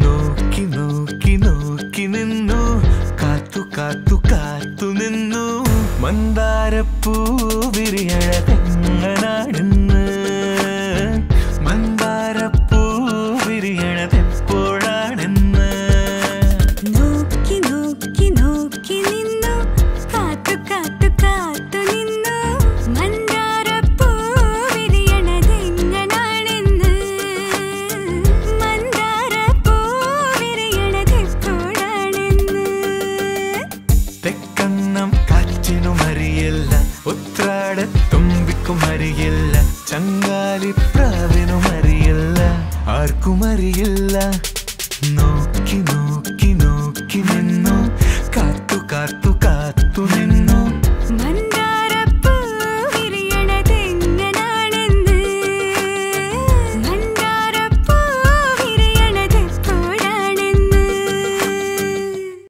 നോക്കി നോക്കി നോക്കി നിന്നു കാത്തു കാത്തു കാത്തു നിന്നു മന്ദാരപ്പൂ വിരിയണതെങ്ങനാണെന്ന് മന്ദാരപ്പൂ വിരിയണതെപ്പോഴാണെന്ന് നോക്കി നോക്കി നോക്കി നിന്നു കാത്തു കാത്തു കാത്തു നിന്നു മന്ദാരപ്പൂ വിരിയണതെങ്ങനാണെന്ന് മന്ദാരപ്പൂ വിരിയണതെപ്പോഴാണെന്ന് തെക്കന്നം കാറ്റിനും അറിയില്ല ഉത്രാടത്തുമ്പിക്കും അറിയില്ല ചങ്ങാലിപ്രാവിനും അറിയില്ല ആർക്കും അറിയില്ല നോക്കി നോക്കി നോക്കി നിന്നു കാത്തു കാത്തു കാത്തു നിന്നു